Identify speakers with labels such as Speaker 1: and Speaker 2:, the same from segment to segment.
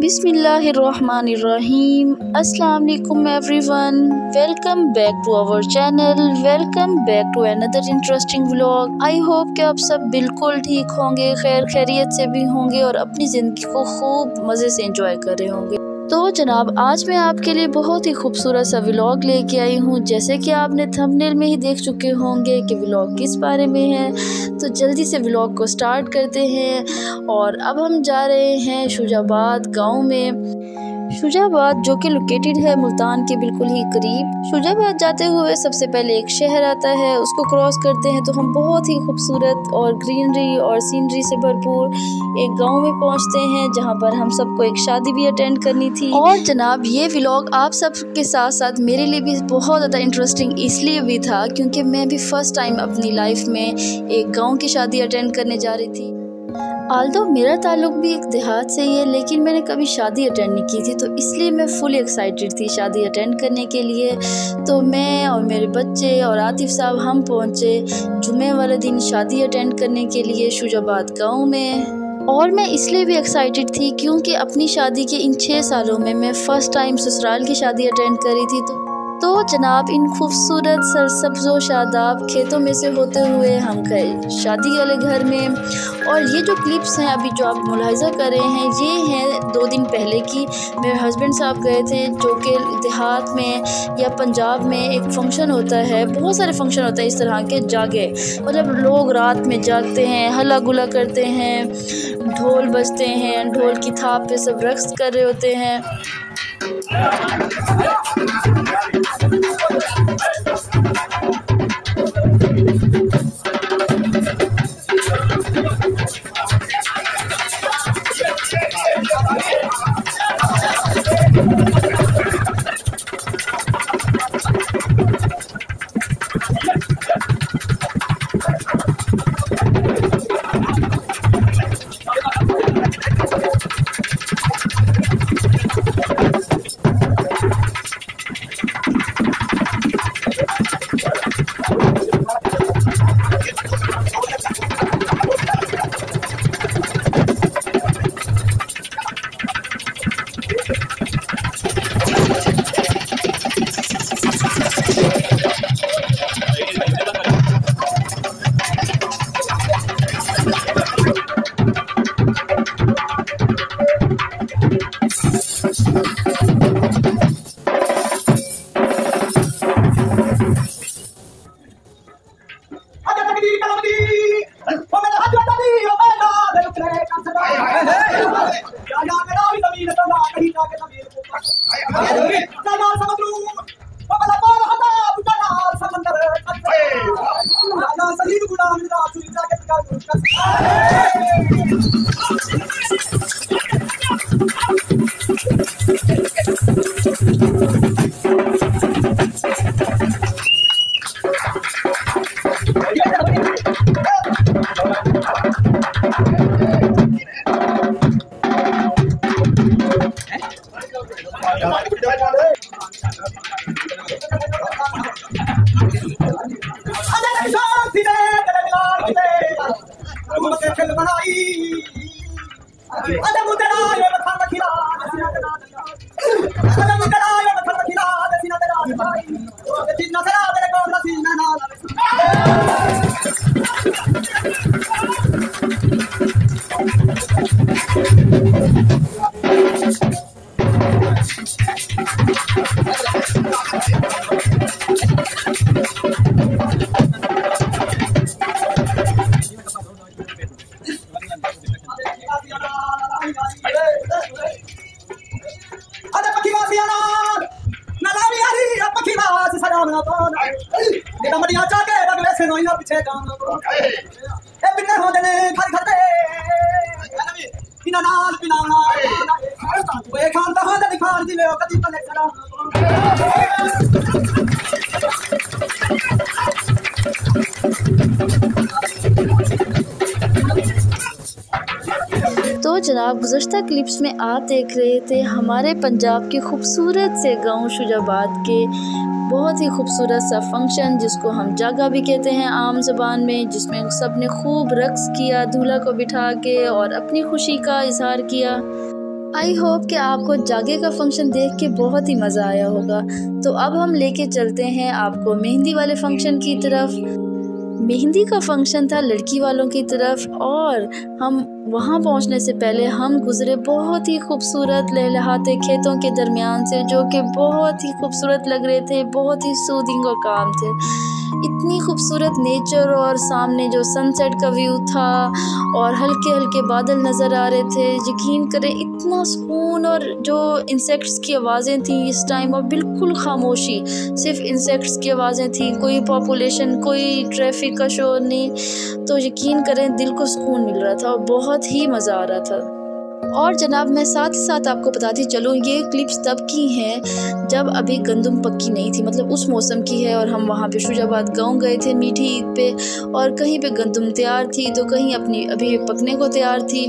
Speaker 1: बिस्मिल्लाहिर्रहमानिर्रहीम। अस्सलाम वालेकुम everyone, welcome back to our channel, welcome back to another interesting vlog. I hope कि आप सब बिल्कुल ठीक होंगे, खैर खैरियत से भी होंगे और अपनी ज़िंदगी को खूब मज़े से एंजॉय कर रहे होंगे। तो जनाब, आज मैं आपके लिए बहुत ही खूबसूरत सा व्लॉग लेके आई हूँ। जैसे कि आपने थंबनेल में ही देख चुके होंगे कि व्लॉग किस बारे में है, तो जल्दी से व्लॉग को स्टार्ट करते हैं। और अब हम जा रहे हैं शुजाबाद गांव में। शुजाबाद जो कि लोकेटेड है मुल्तान के बिल्कुल ही करीब। शुजाबाद जाते हुए सबसे पहले एक शहर आता है, उसको क्रॉस करते हैं तो हम बहुत ही खूबसूरत और ग्रीनरी और सीनरी से भरपूर एक गांव में पहुंचते हैं, जहां पर हम सबको एक शादी भी अटेंड करनी थी। और जनाब, ये व्लॉग आप सब के साथ साथ मेरे लिए भी बहुत ज़्यादा इंटरेस्टिंग इसलिए भी था क्योंकि मैं भी फर्स्ट टाइम अपनी लाइफ में एक गाँव की शादी अटेंड करने जा रही थी। आल्दो मेरा ताल्लुक भी एक देहात से ही है, लेकिन मैंने कभी शादी अटेंड नहीं की थी, तो इसलिए मैं फुल एक्साइटेड थी शादी अटेंड करने के लिए। तो मैं और मेरे बच्चे और आतिफ साहब हम पहुँचे जुमे वाले दिन शादी अटेंड करने के लिए शुजाबाद गांव में। और मैं इसलिए भी एक्साइटेड थी क्योंकि अपनी शादी के इन 6 सालों में मैं फ़र्स्ट टाइम ससुराल की शादी अटेंड करी थी। तो जनाब, इन खूबसूरत सरसब्ज़ो शादाब खेतों में से होते हुए हम गए शादी वाले घर में। और ये जो क्लिप्स हैं अभी जो आप मुलाहिज़ा कर रहे हैं, ये हैं 2 दिन पहले की। मेरे हस्बैंड साहब गए थे, जो कि देहात में या पंजाब में एक फ़ंक्शन होता है, बहुत सारे फंक्शन होते हैं इस तरह के जागे, मतलब लोग रात में जागते हैं, हल्ला गुल्ला करते हैं, ढोल बजते हैं, ढोल की थाप पे सब रक्स कर रहे होते हैं। तो जनाब, गुज़श्ता क्लिप्स में आप देख रहे थे हमारे पंजाब के खूबसूरत से गांव शुजाबाद के बहुत ही खूबसूरत सा फंक्शन, जिसको हम जागा भी कहते हैं आम ज़बान में, जिसमें सब ने खूब रक़्स किया दूल्हा को बिठा के और अपनी खुशी का इजहार किया। आई होप कि आपको जागे का फंक्शन देख के बहुत ही मज़ा आया होगा। तो अब हम लेके चलते हैं आपको मेहंदी वाले फंक्शन की तरफ। मेहंदी का फंक्शन था लड़की वालों की तरफ, और हम वहाँ पहुँचने से पहले हम गुज़रे बहुत ही खूबसूरत लहलहाते खेतों के दरमियान से, जो कि बहुत ही खूबसूरत लग रहे थे, बहुत ही सूदिंग और काम थे। इतनी खूबसूरत नेचर, और सामने जो सनसेट का व्यू था और हल्के हल्के बादल नज़र आ रहे थे। यकीन करें इतना सुकून, और जो इंसेक्ट्स की आवाज़ें थी इस टाइम, और बिल्कुल खामोशी, सिर्फ इंसेक्ट्स की आवाज़ें थी, कोई पॉपुलेशन, कोई ट्रैफिक का शोर नहीं। तो यकीन करें दिल को सुकून मिल रहा था और बहुत ही मज़ा आ रहा था। और जनाब मैं साथ ही साथ आपको बताती चलूँ, ये क्लिप्स तब की हैं जब अभी गंदम पक्की नहीं थी, मतलब उस मौसम की है। और हम वहाँ पे शुजाबाद गांव गए थे मीठी ईद पे, और कहीं पे गंदम तैयार थी तो कहीं अपनी अभी पकने को तैयार थी।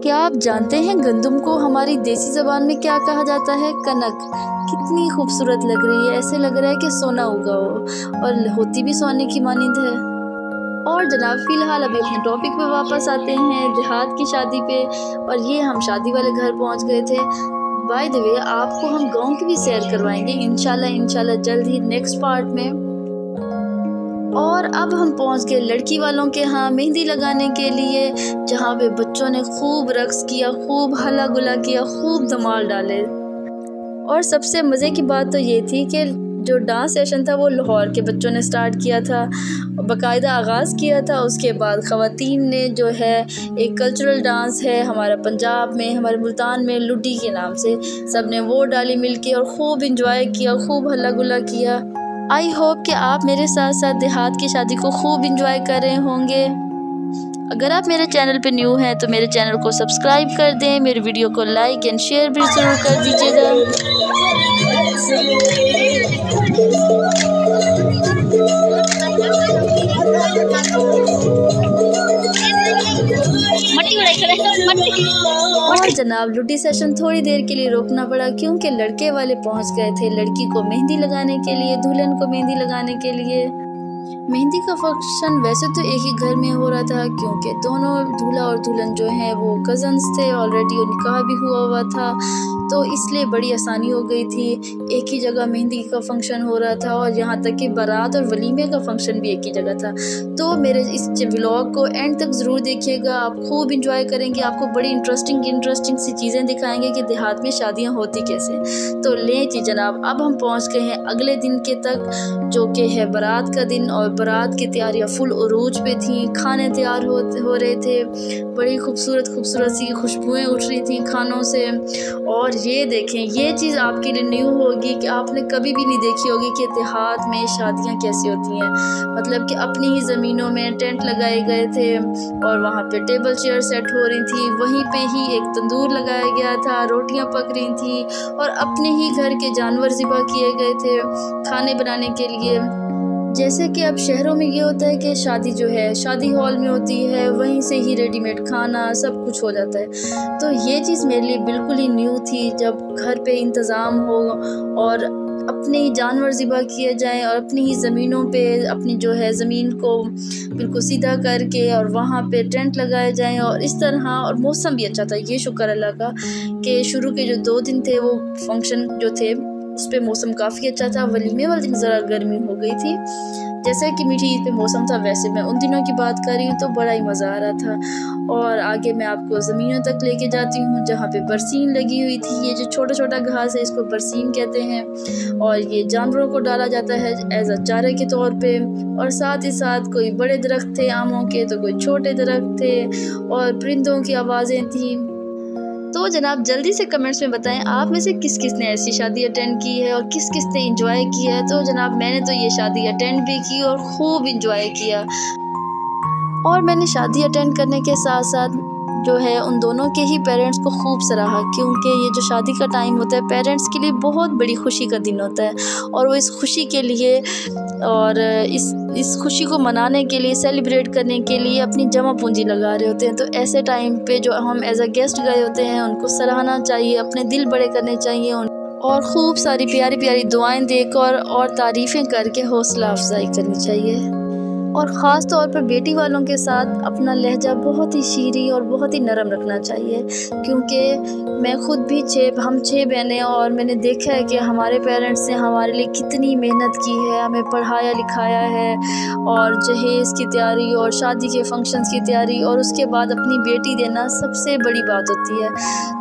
Speaker 1: क्या आप जानते हैं गंदम को हमारी देसी ज़बान में क्या कहा जाता है? कनक। कितनी खूबसूरत लग रही है, ऐसे लग रहा है कि सोना उगा हो, और होती भी सोने की मानिंद है। और जनाब फ़िलहाल अभी अपने टॉपिक पे वापस आते हैं, देहात की शादी पे। और ये हम शादी वाले घर पहुंच गए थे। बाय द वे आपको हम गांव की भी सैर करवाएंगे इंशाल्लाह जल्द ही नेक्स्ट पार्ट में। और अब हम पहुंच गए लड़की वालों के यहाँ मेहंदी लगाने के लिए, जहाँ पे बच्चों ने खूब रक्स किया, खूब हल्ला गुल्ला किया, खूब धमाल डाले। और सबसे मज़े की बात तो ये थी कि जो डांस सेशन था वो लाहौर के बच्चों ने स्टार्ट किया था, बाकायदा आगाज़ किया था। उसके बाद ख़वातीन ने जो है एक कल्चरल डांस है हमारा पंजाब में, हमारे मुल्तान में लुड्डी के नाम से, सब ने वो डाली मिल के और ख़ूब इंजॉय किया, खूब हल्ला गुल्ला किया। आई होप कि आप मेरे साथ साथ देहात की शादी को खूब इंजॉय कर रहे होंगे। अगर आप मेरे चैनल पे न्यू हैं तो मेरे चैनल को सब्सक्राइब कर दें, मेरे वीडियो को लाइक एंड शेयर भी ज़रूर कर दीजिएगा। और जनाब लुड्डी सेशन थोड़ी देर के लिए रोकना पड़ा, क्योंकि लड़के वाले पहुंच गए थे लड़की को मेहंदी लगाने के लिए, दुल्हन को मेहंदी लगाने के लिए। मेहंदी का फंक्शन वैसे तो एक ही घर में हो रहा था, क्योंकि दोनों दूल्हा और दुल्हन जो हैं वो कज़न्स थे, ऑलरेडी निकाह भी हुआ था, तो इसलिए बड़ी आसानी हो गई थी। एक ही जगह मेहंदी का फंक्शन हो रहा था, और यहाँ तक कि बारात और वलीमे का फंक्शन भी एक ही जगह था। तो मेरे इस व्लॉग को एंड तक ज़रूर देखिएगा, आप खूब इंजॉय करेंगे। आपको बड़ी इंटरेस्टिंग सी चीज़ें दिखाएंगे कि देहात में शादियाँ होती कैसे। तो लें जी जनाब, अब हम पहुँच गए हैं अगले दिन के तक, जो कि है बारात का दिन। और बारात की तैयारियां फुल उरूज पे थी, खाने तैयार हो रहे थे, बड़ी खूबसूरत सी खुशबुएं उठ रही थी खानों से। और ये देखें, ये चीज़ आपके लिए न्यू होगी कि आपने कभी भी नहीं देखी होगी कि देहात में शादियां कैसी होती हैं। मतलब कि अपनी ही ज़मीनों में टेंट लगाए गए थे, और वहाँ पे टेबल चेयर सेट हो रही थी, वहीं पे ही एक तंदूर लगाया गया था, रोटियां पक रही थी, और अपने ही घर के जानवर ज़िबा किए गए थे खाने बनाने के लिए। जैसे कि अब शहरों में ये होता है कि शादी जो है शादी हॉल में होती है, वहीं से ही रेडीमेड खाना सब कुछ हो जाता है। तो ये चीज़ मेरे लिए बिल्कुल ही न्यू थी, जब घर पे इंतज़ाम हो और अपने ही जानवर ज़िबा किए जाएं, और अपनी ही ज़मीनों पे अपनी जो है ज़मीन को बिल्कुल सीधा करके और वहाँ पे टेंट लगाए जाएं, और इस तरह। और मौसम भी अच्छा था, ये शुक्र अल्लाह का कि शुरू के जो 2 दिन थे वो फंक्शन जो थे उस पर मौसम काफ़ी अच्छा था। वलीमे वाले दिन ज़रा गर्मी हो गई थी, जैसे कि मीठी ईद पे मौसम था वैसे मैं उन दिनों की बात कर रही हूँ, तो बड़ा ही मज़ा आ रहा था। और आगे मैं आपको ज़मीनों तक लेके जाती हूँ, जहाँ पे बरसीन लगी हुई थी। ये जो छोटा छोटा घास है इसको बरसीन कहते हैं, और ये जानवरों को डाला जाता है एज अ चारे के तौर पे। और साथ ही साथ कोई बड़े दरख्त थे आमों के, तो कोई छोटे दरख्त थे, और परिंदों की आवाज़ें थी। तो जनाब जल्दी से कमेंट्स में बताएं आप में से किस किस ने ऐसी शादी अटेंड की है, और किस किस ने एंजॉय किया है। तो जनाब मैंने तो ये शादी अटेंड भी की और खूब एंजॉय किया। और मैंने शादी अटेंड करने के साथ साथ जो है उन दोनों के ही पेरेंट्स को खूब सराहा, क्योंकि ये जो शादी का टाइम होता है पेरेंट्स के लिए बहुत बड़ी खुशी का दिन होता है, और वो इस खुशी के लिए और इस खुशी को मनाने के लिए, सेलिब्रेट करने के लिए अपनी जमा पूंजी लगा रहे होते हैं। तो ऐसे टाइम पे जो हम एज अ गेस्ट गए होते हैं उनको सराहना चाहिए, अपने दिल बड़े करने चाहिए, और खूब सारी प्यारी प्यारी दुआएं देकर और तारीफ़ें करके हौसला अफजाई करनी चाहिए। और ख़ास तौर पर बेटी वालों के साथ अपना लहजा बहुत ही शीरी और बहुत ही नरम रखना चाहिए, क्योंकि मैं ख़ुद भी हम 6 बहनें और मैंने देखा है कि हमारे पेरेंट्स ने हमारे लिए कितनी मेहनत की है, हमें पढ़ाया लिखाया है और जहेज़ की तैयारी और शादी के फंक्शंस की तैयारी और उसके बाद अपनी बेटी देना सबसे बड़ी बात होती है।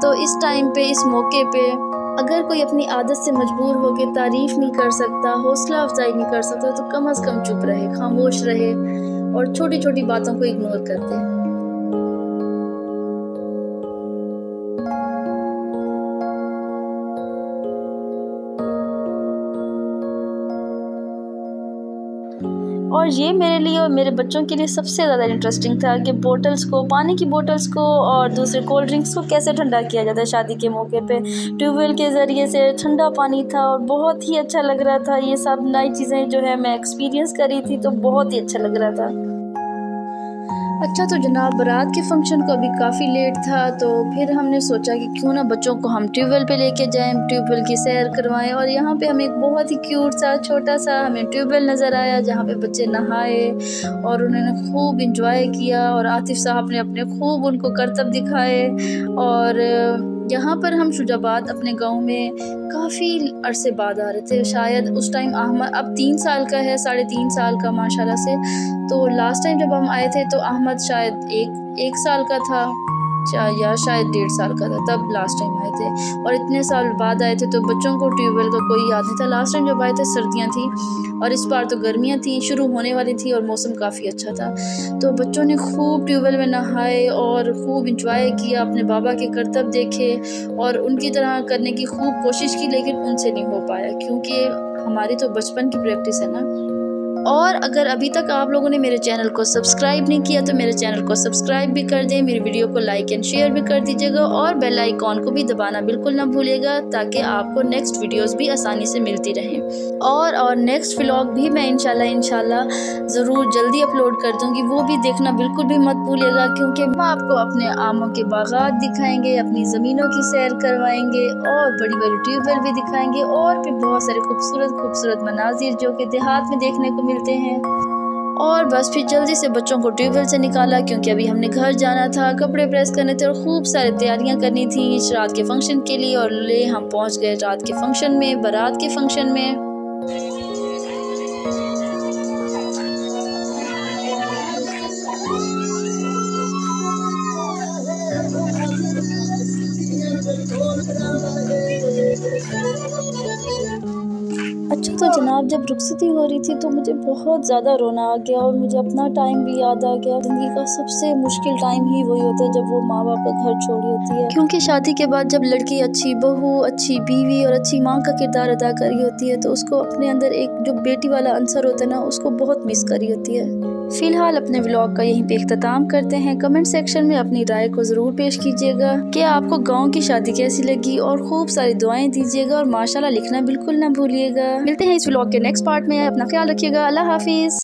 Speaker 1: तो इस टाइम पे, इस मौके पे अगर कोई अपनी आदत से मजबूर हो के तारीफ़ नहीं कर सकता, हौसला अफजाई नहीं कर सकता, तो कम अज़ कम चुप रहे, खामोश रहे और छोटी छोटी बातों को इग्नोर कर दे। और ये मेरे लिए और मेरे बच्चों के लिए सबसे ज़्यादा इंटरेस्टिंग था कि बोतल्स को, पानी की बोतल्स को और दूसरे कोल्ड ड्रिंक्स को कैसे ठंडा किया जाता है शादी के मौके पे। ट्यूबवेल के ज़रिए से ठंडा पानी था और बहुत ही अच्छा लग रहा था। ये सब नई चीज़ें जो है मैं एक्सपीरियंस करी थी, तो बहुत ही अच्छा लग रहा था। अच्छा, तो जनाब बारात के फंक्शन को अभी काफ़ी लेट था, तो फिर हमने सोचा कि क्यों ना बच्चों को हम ट्यूबवेल पे लेके जाएं, ट्यूबवेल की सैर करवाएं। और यहाँ पे हमें एक बहुत ही क्यूट सा छोटा सा हमें ट्यूबवेल नज़र आया, जहाँ पे बच्चे नहाए और उन्होंने खूब इंजॉय किया और आतिफ साहब ने अपने खूब उनको करतब दिखाए। और यहाँ पर हम शुजाबाद अपने गांव में काफ़ी अरसे बाद आ रहे थे। शायद उस टाइम अहमद अब 3 साल का है, 3.5 साल का माशाल्लाह से। तो लास्ट टाइम जब हम आए थे तो अहमद शायद एक साल का था या शायद 1.5 साल का था, तब लास्ट टाइम आए थे। और इतने साल बाद आए थे तो बच्चों को ट्यूबवेल का कोई याद नहीं था। लास्ट टाइम जब आए थे सर्दियाँ थी और इस बार तो गर्मियाँ थी, शुरू होने वाली थी और मौसम काफ़ी अच्छा था। तो बच्चों ने खूब ट्यूबवेल में नहाए और खूब इंजॉय किया, अपने बाबा के करतब देखे और उनकी तरह करने की खूब कोशिश की, लेकिन उनसे नहीं हो पाया क्योंकि हमारी तो बचपन की प्रैक्टिस है ना। और अगर अभी तक आप लोगों ने मेरे चैनल को सब्सक्राइब नहीं किया तो मेरे चैनल को सब्सक्राइब भी कर दें, मेरी वीडियो को लाइक एंड शेयर भी कर दीजिएगा और बेल आइकॉन को भी दबाना बिल्कुल ना भूलिएगा, ताकि आपको नेक्स्ट वीडियोस भी आसानी से मिलती रहें। और नेक्स्ट व्लॉग भी मैं इंशाल्लाह ज़रूर जल्दी अपलोड कर दूँगी, वो भी देखना बिल्कुल भी मत भूलिएगा, क्योंकि हम आपको अपने आमों के बागात दिखाएँगे, अपनी ज़मीनों की सैर करवाएँगे और बड़ी बड़ी ट्यूबवेल भी दिखाएँगे और फिर बहुत सारे खूबसूरत मनाजिर जो कि देहात में देखने को मिलते हैं। और बस फिर जल्दी से बच्चों को ट्यूबवेल से निकाला, क्योंकि अभी हमने घर जाना था, कपड़े प्रेस करने थे और खूब सारी तैयारियां करनी थी रात के फंक्शन के लिए। और हम पहुंच गए रात के फंक्शन में, बारात के फंक्शन में। अच्छा, तो जनाब जब रुखसती हो रही थी तो मुझे बहुत ज़्यादा रोना आ गया और मुझे अपना टाइम भी याद आ गया। ज़िंदगी का सबसे मुश्किल टाइम ही वही होता है जब वो माँ बाप का घर छोड़ होती है, क्योंकि शादी के बाद जब लड़की अच्छी बहू, अच्छी बीवी और अच्छी माँ का किरदार अदा कर रही होती है तो उसको अपने अंदर एक जो बेटी वाला अंसर होता है ना, उसको बहुत मिस करी होती है। फिलहाल अपने व्लॉग का यहीं पे इख्तिताम करते हैं। कमेंट सेक्शन में अपनी राय को ज़रूर पेश कीजिएगा कि आपको गाँव की शादी कैसी लगी और खूब सारी दुआएं दीजिएगा और माशाल्लाह लिखना बिल्कुल ना भूलिएगा। मिलते हैं इस व्लॉग के नेक्स्ट पार्ट में। अपना ख्याल रखिएगा। अल्लाह हाफिज़।